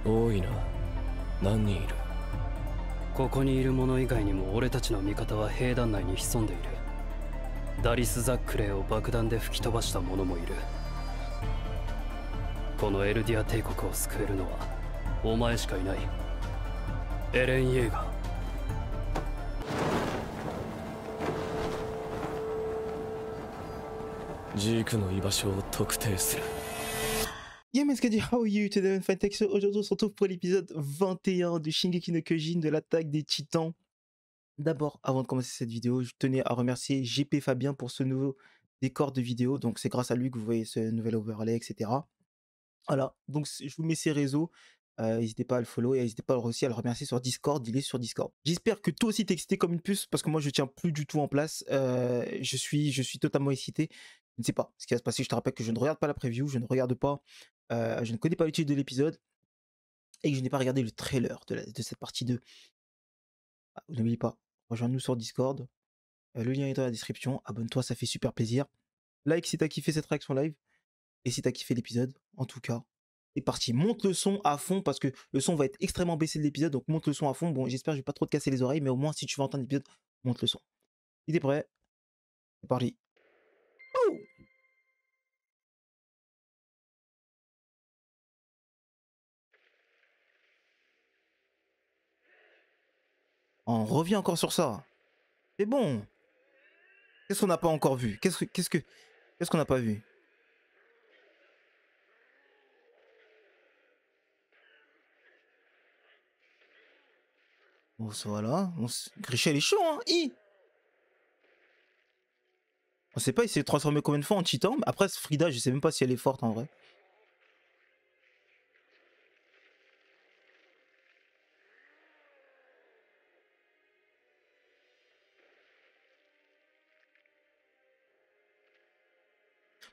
多いな。何人いる？ここにいる者以外にも俺たちの味方は兵団内に潜んでいる。ダリス・ザックレーを爆弾で吹き飛ばした者もいる。このエルディア帝国を救えるのはお前しかいない。エレン・イェーガー。ジークの居場所を特定する。Yo Mescadi, how are you today? Fantex, aujourd'hui on se retrouve pour l'épisode 21 de Shingeki no Kyojin de l'attaque des titans. D'abord, avant de commencer cette vidéo, je tenais à remercier GP Fabien pour ce nouveau décor de vidéo. Donc c'est grâce à lui que vous voyez ce nouvel overlay, etc. Voilà, donc je vous mets ses réseaux. N'hésitez pas à le follow et n'hésitez pas aussi à le remercier sur Discord, il est sur Discord. J'espère que toi aussi t'es excité comme une puce parce que moi je tiens plus du tout en place. Je suis totalement excité. Je ne sais pas ce qui va se passer. Je te rappelle que je ne regarde pas la preview, je ne regarde pas, je ne connais pas le titre de l'épisode et que je n'ai pas regardé le trailer de cette partie 2. Ah, n'oublie pas, rejoins-nous sur Discord. Le lien est dans la description. Abonne-toi, ça fait super plaisir. Like si t'as kiffé cette réaction live et si t'as kiffé l'épisode. En tout cas, c'est parti. Monte le son à fond parce que le son va être extrêmement baissé de l'épisode. Donc monte le son à fond. Bon, j'espère que je vais pas trop te casser les oreilles, mais au moins si tu veux entendre l'épisode, monte le son. Si t'es prêt, c'est parti. Oh, on revient encore sur ça. C'est bon. Qu'est-ce qu'on n'a pas encore vu? Qu'est-ce qu'on n'a pas vu? Bon, voilà. Grisha, il est chaud, hein? On sait pas, il s'est transformé combien de fois en titan. Mais après, Frida, je sais même pas si elle est forte en vrai.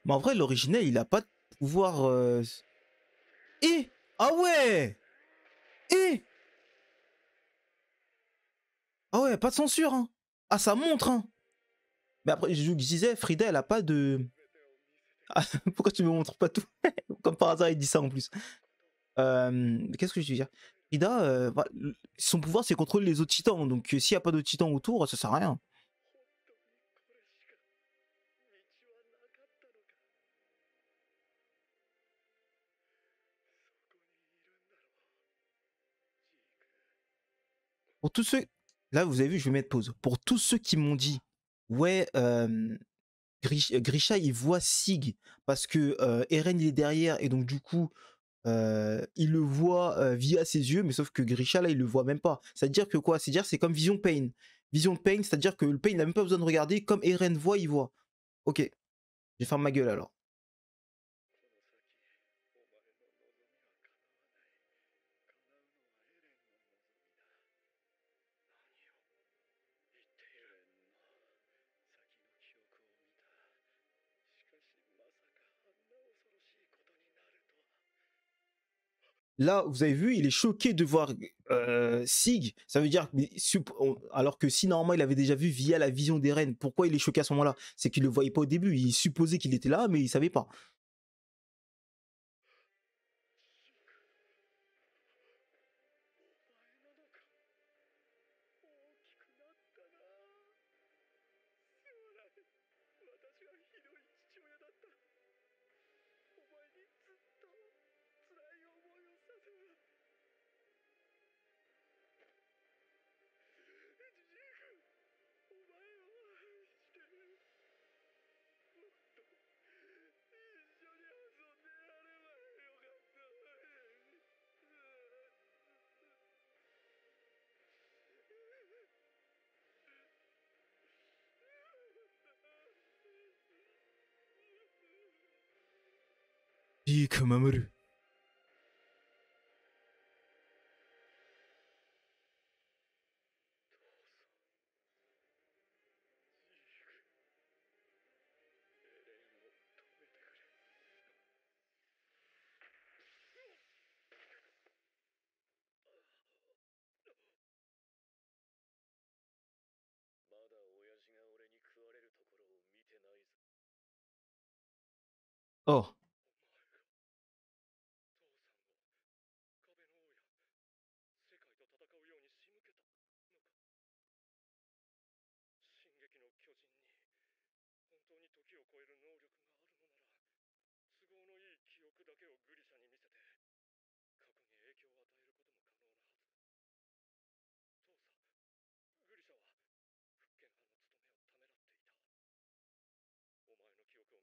Mais en vrai, l'originel, il a pas de pouvoir. Ah ouais! Ah ouais, pas de censure, hein! Ah, ça montre, hein! Mais après, je disais, Frida, elle a pas de. Ah, pourquoi tu me montres pas tout? Comme par hasard, il dit ça en plus. Qu'est-ce que je veux dire? Frida, son pouvoir, c'est contrôler les autres titans. Donc, s'il n'y a pas de titans autour, ça sert à rien. Pour tous ceux. Là, vous avez vu, je vais mettre pause. Pour tous ceux qui m'ont dit, ouais, Grisha, il voit Sig parce que Eren, il est derrière et donc, du coup, il le voit via ses yeux, mais sauf que Grisha, là, il le voit même pas. C'est-à-dire que quoi? C'est-à-dire c'est comme Vision Pain. Vision Pain, c'est-à-dire que le Pain, il n'a même pas besoin de regarder. Comme Eren voit, il voit. Ok, je vais fermer ma gueule alors. Là, vous avez vu, il est choqué de voir Sig. Ça veut dire, alors que si normalement il avait déjà vu via la vision d'Eren, pourquoi il est choqué à ce moment-là? C'est qu'il le voyait pas au début. Il supposait qu'il était là, mais il savait pas. Mamoru. Oh. グリシャに見せて過去に影響を与えることも可能なはず。そうさ、グリシャは復権派の務めをためらっていた。お前の記憶を見るに、始祖の巨人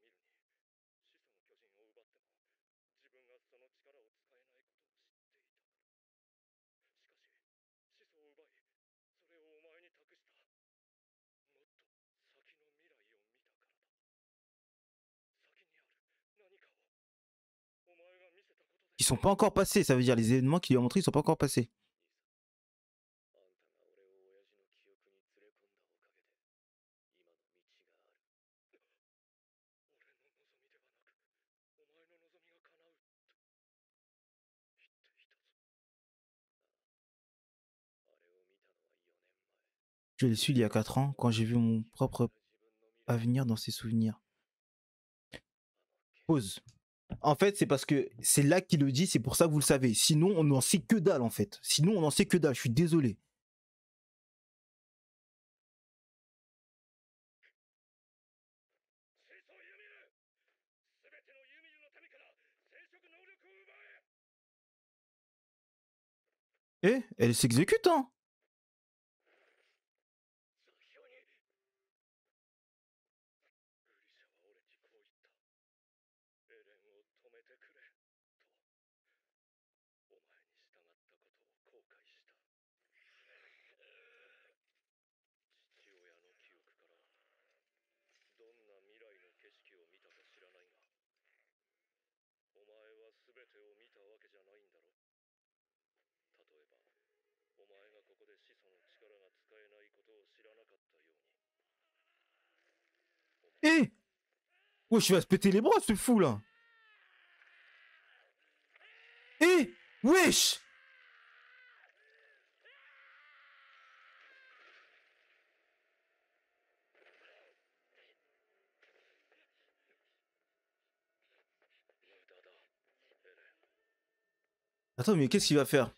を奪っても自分がその力を使えないことを知っていたから。しかし、始祖を奪い、それをお前に託した。もっと先の未来を見たからだ。先にある何かをお前が見せたことで。Ils sont pas encore passés, ça veut dire les événements qu'il lui a montrés, ils sont pas encore passés. あんたが俺を親父の記憶に連れ込んだおかげで今の道がある。俺の望みではなくお前の望みが叶うって言っていたぞ。あれを見たのは4年前。 Je l'ai su il y a 4 ans, quand j'ai vu mon propre avenir dans ses souvenirs. Pause. En fait, c'est parce que c'est là qu'il le dit, c'est pour ça que vous le savez. Sinon, on n'en sait que dalle, en fait. Sinon, on n'en sait que dalle, je suis désolé. Eh, elle s'exécute, hein. Eh, wesh, il va se péter les bras, ce fou, là. Eh, wesh. Attends, mais qu'est-ce qu'il va faire?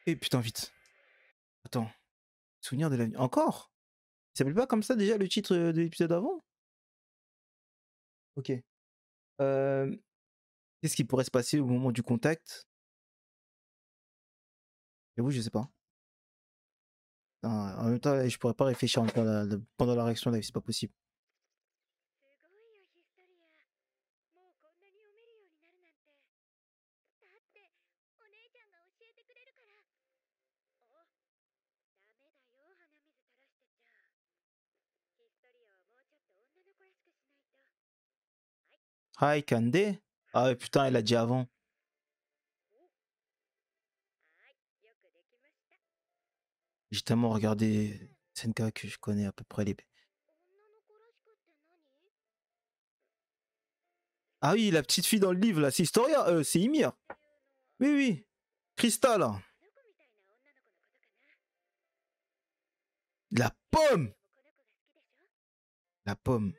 Eh putain, vite. Attends. Souvenir de l'avenir. Encore? Il s'appelle pas comme ça déjà le titre de l'épisode avant? Ok. Qu'est-ce qui pourrait se passer au moment du contact? J'avoue, je sais pas. En même temps, je pourrais pas réfléchir pendant la réaction live, c'est pas possible. Hi, Kande? Ah ouais, putain, elle a dit avant. J'ai tellement regardé Senka que je connais à peu près les... Ah oui, la petite fille dans le livre, là, c'est Historia, c'est Ymir. Oui, oui. Krista, là. La pomme. La pomme.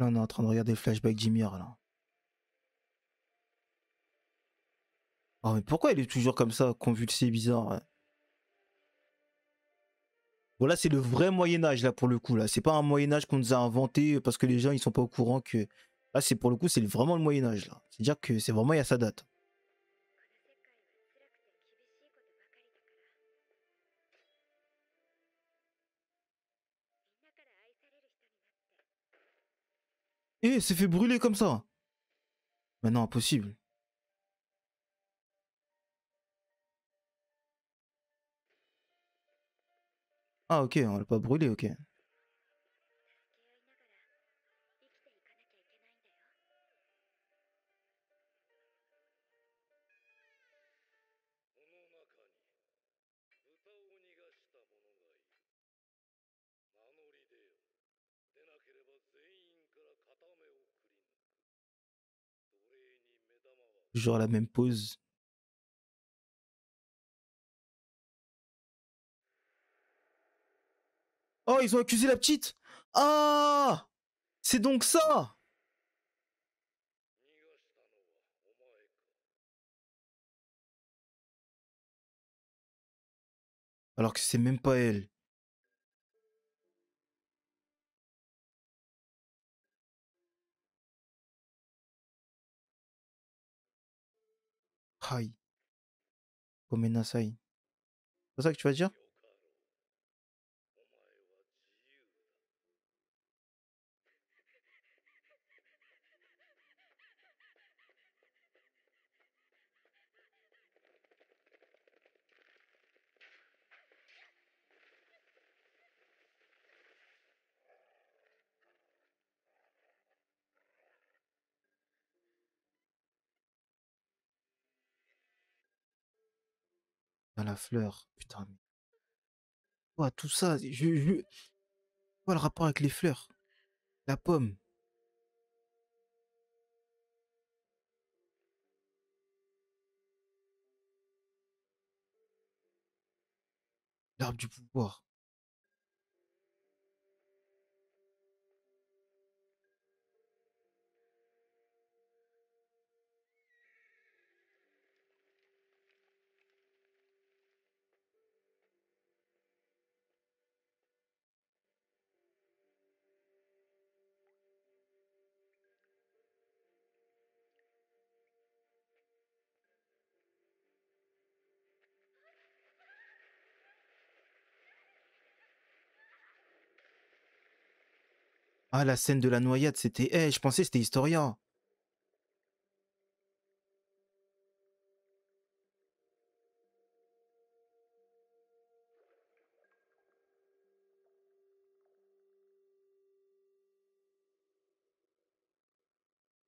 Là, on est en train de regarder le flashback d'Ymir, là. Oh, mais pourquoi elle est toujours comme ça, convulsée, bizarre, ouais. Bon, là, c'est le vrai Moyen-Âge, là, pour le coup, là. C'est pas un Moyen-Âge qu'on nous a inventé parce que les gens, ils sont pas au courant que... Là, c'est pour le coup, c'est vraiment le Moyen-Âge, là. C'est-à-dire que c'est vraiment, il y a sa date. Eh, c'est fait brûler comme ça. Mais non, impossible. Ah, ok, on l'a pas brûlé, ok. Toujours la même pose. Oh, ils ont accusé la petite. Ah, c'est donc ça. Alors que c'est même pas elle. Aïe. Gomenasai. C'est ça que tu vas dire? Dans la fleur. Putain. Quoi, tout ça? Quoi le rapport avec les fleurs? La pomme. L'arbre du pouvoir. Ah, la scène de la noyade, c'était... Eh, je pensais que c'était Historia.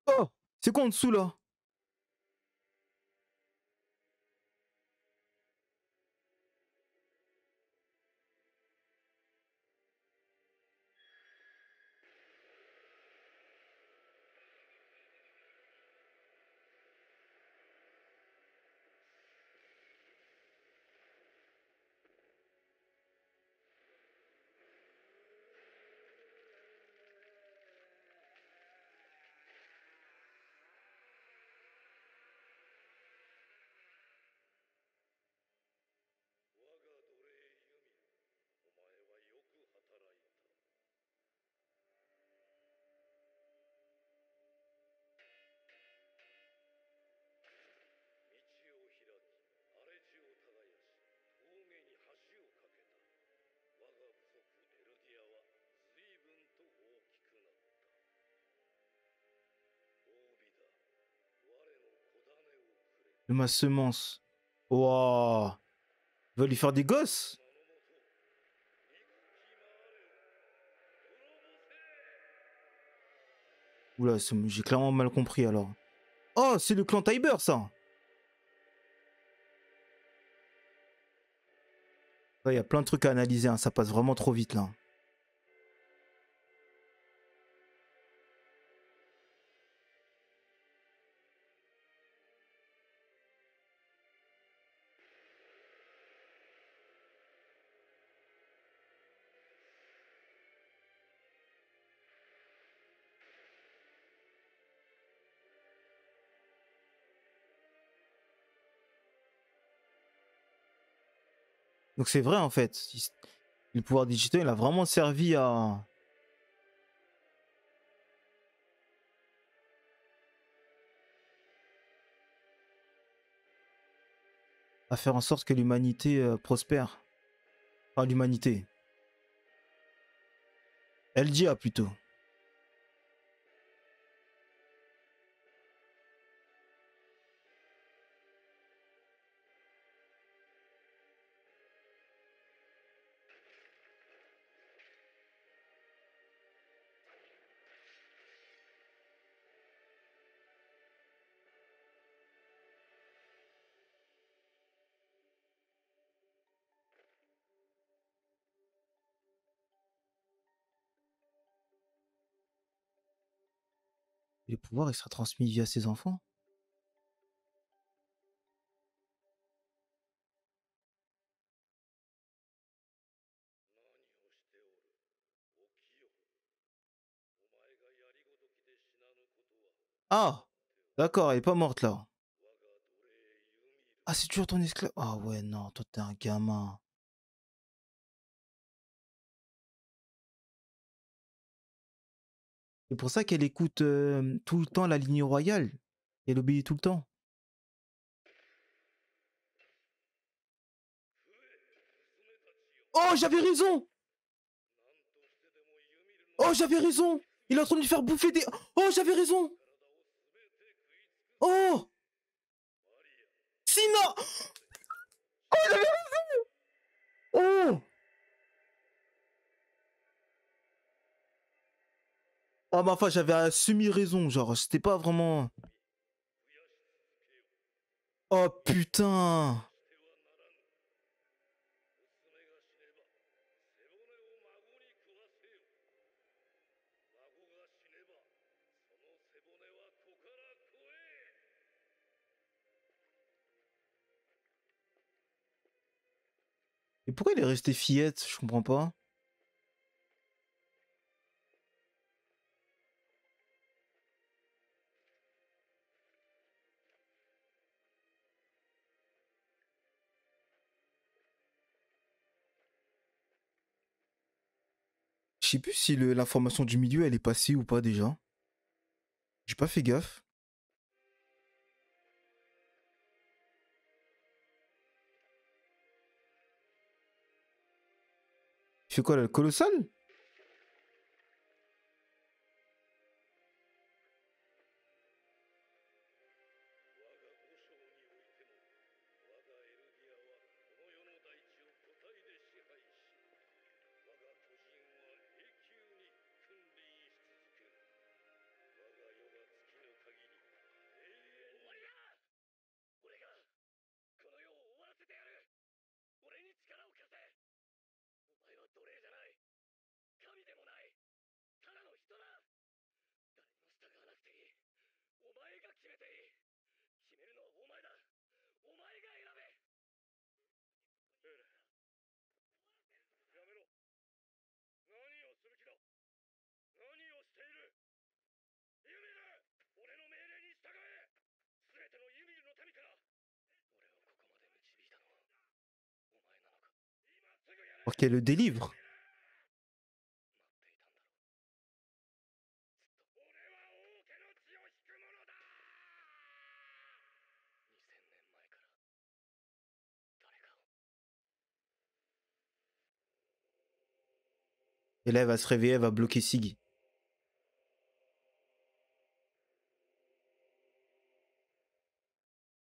Oh, c'est quoi en dessous, là? De ma semence. Waouh. Il va lui faire des gosses? Oula, j'ai clairement mal compris, alors. Oh, c'est le clan Tiber, ça. Il y a plein de trucs à analyser, hein. Ça passe vraiment trop vite, là. Donc c'est vrai, en fait. Le pouvoir digital, il a vraiment servi à faire en sorte que l'humanité prospère. Enfin, l'humanité. LGA, plutôt. Le pouvoir, il sera transmis via ses enfants. Ah! D'accord, elle est pas morte là. Ah, c'est toujours ton esclave. Ah ouais, non, toi t'es un gamin. C'est pour ça qu'elle écoute tout le temps la ligne royale. Elle obéit tout le temps. Oh, j'avais raison! Oh, j'avais raison! Il est en train de lui faire bouffer des... Oh, j'avais raison! Oh! Sina! Oh, j'avais raison! Oh! Ah, ma foi, j'avais semi-raison, genre, c'était pas vraiment... Oh, putain! Et pourquoi il est resté fillette? Je comprends pas. Je sais plus si l'information du milieu, elle est passée ou pas déjà. J'ai pas fait gaffe. Il fait quoi là, le colossal? Pour qu'elle le délivre. Et là, elle va se réveiller, elle va bloquer Sig.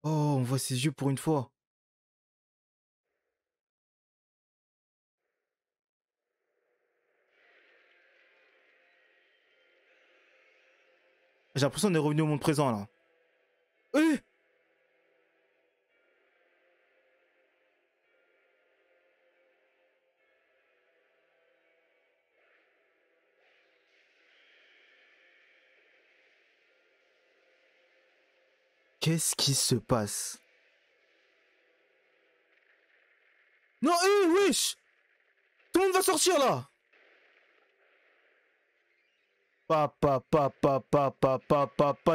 Oh, on voit ses yeux pour une fois. J'ai l'impression qu'on est revenu au monde présent là. Eh! Qu'est-ce qui se passe? Non, hé, wesh! Tout le monde va sortir là!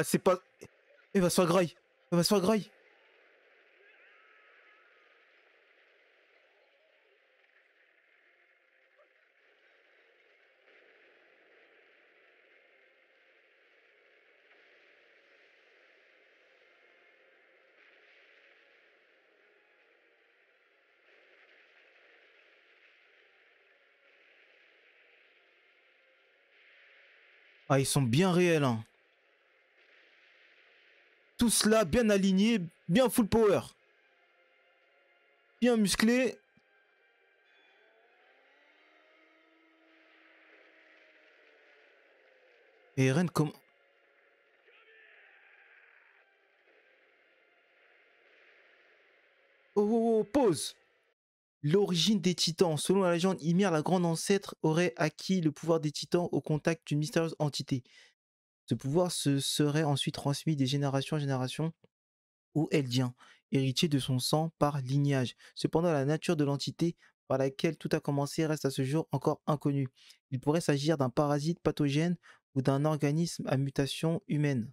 C'est pas... Il va se faire graille. Il va se faire graille. Ah, ils sont bien réels, hein. Tous là, bien alignés, bien full power. Bien musclés. Et Ren, comme... Oh, oh, oh, pause. L'origine des titans. Selon la légende, Ymir, la grande ancêtre, aurait acquis le pouvoir des titans au contact d'une mystérieuse entité. Ce pouvoir se serait ensuite transmis des générations en génération aux Eldiens, héritiers de son sang par lignage. Cependant, la nature de l'entité par laquelle tout a commencé reste à ce jour encore inconnue. Il pourrait s'agir d'un parasite pathogène ou d'un organisme à mutation humaine,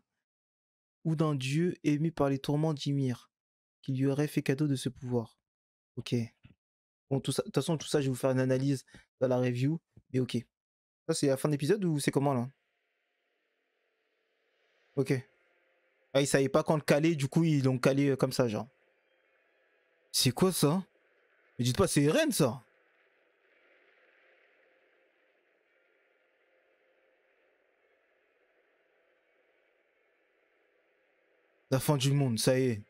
ou d'un dieu ému par les tourments d'Ymir, qui lui aurait fait cadeau de ce pouvoir. Ok. Bon, tout ça, de toute façon, tout ça, je vais vous faire une analyse dans la review, mais ok. Ça, c'est la fin d'épisode ou c'est comment là? Ok. Ah, ils savaient pas quand le caler, du coup, ils l'ont calé comme ça, genre. C'est quoi ça? Mais dites pas, c'est Eren ça? La fin du monde, ça y est.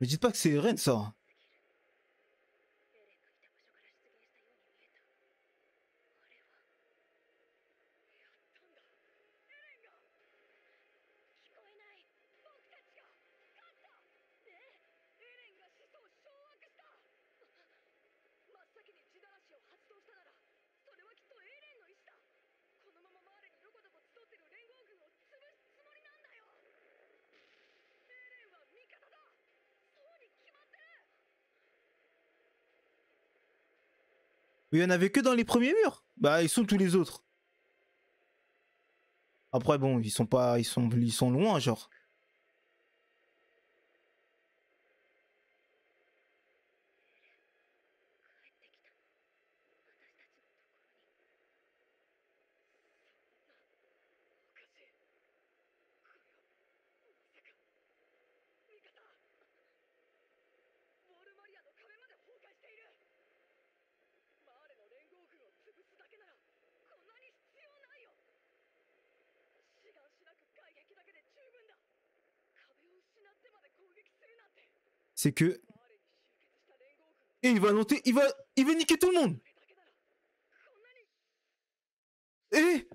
Mais dites pas que c'est Eren ça. Mais il y en avait que dans les premiers murs. Bah, ils sont tous les autres. Après, bon, ils sont pas. Ils sont loin, genre. C'est que. Et il va monter. Il va niquer tout le monde. Eh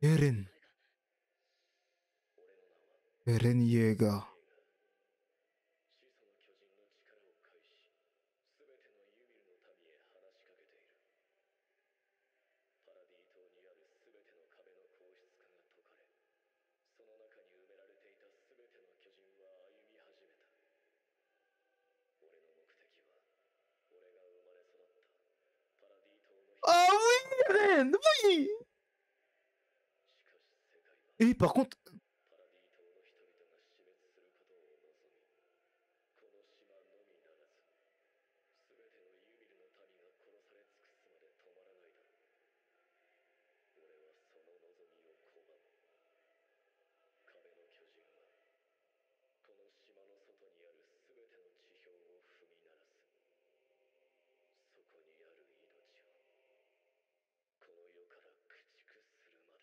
Eren. Eren Yeager. Ah oui, Eren, oui. Et par contre.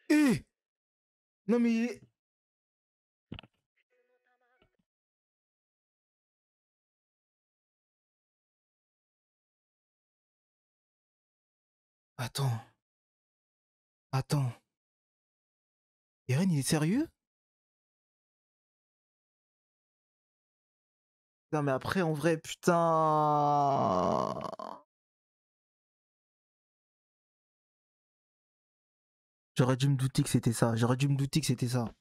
Eh non mais. Attends. Attends. Eren, il est sérieux? Non mais après, en vrai, putain. J'aurais dû me douter que c'était ça. J'aurais dû me douter que c'était ça.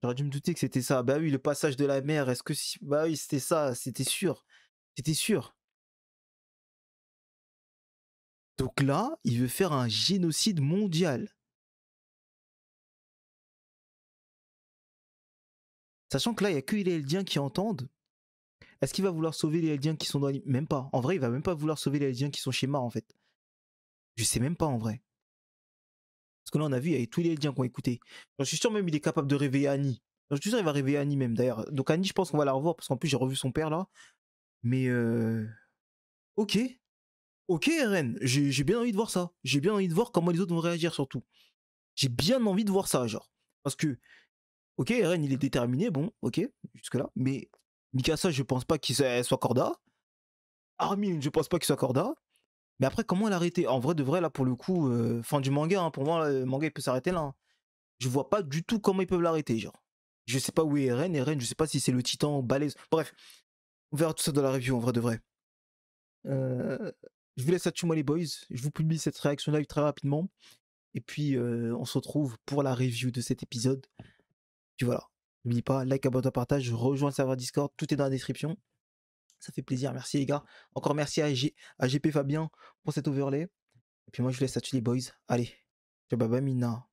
J'aurais dû me douter que c'était ça. Bah oui, le passage de la mer, est-ce que si... Bah oui, c'était ça, c'était sûr. C'était sûr. Donc là, il veut faire un génocide mondial. Sachant que là, il n'y a que les Eldiens qui entendent. Est-ce qu'il va vouloir sauver les Eldiens qui sont dans... Même pas. En vrai, il va même pas vouloir sauver les Eldiens qui sont chez Mar, en fait. Je sais même pas, en vrai. Parce que là, on a vu, il y a tous les Eldiens qui ont écouté. Je suis sûr même il est capable de réveiller Annie. Je suis sûr il va réveiller Annie même, d'ailleurs. Donc Annie, je pense qu'on va la revoir, parce qu'en plus, j'ai revu son père, là. Mais ok. Ok, Eren, j'ai bien envie de voir ça. J'ai bien envie de voir comment les autres vont réagir, surtout. J'ai bien envie de voir ça, genre. Parce que, ok, Eren, il est déterminé, bon, ok, jusque-là. Mais Mikasa, je pense pas qu'il soit Corda. Armin, je pense pas qu'il soit Corda. Mais après, comment l'arrêter? En vrai, de vrai, là, pour le coup, fin du manga, hein, pour moi, le manga, il peut s'arrêter là. Hein. Je vois pas du tout comment ils peuvent l'arrêter, genre. Je sais pas où est Eren, je sais pas si c'est le titan balèze. Bref, On verra tout ça dans la review en vrai de vrai. Je vous laisse là-dessus moi les boys. Je vous publie cette réaction live très rapidement. Et puis on se retrouve pour la review de cet épisode. Puis voilà. N'oubliez pas, like, abonne, partage, rejoins le serveur Discord, tout est dans la description. Ça fait plaisir, merci les gars. Encore merci à GP Fabien pour cet overlay. Et puis moi je vous laisse là-dessus les boys. Allez, ciao bye bye Mina.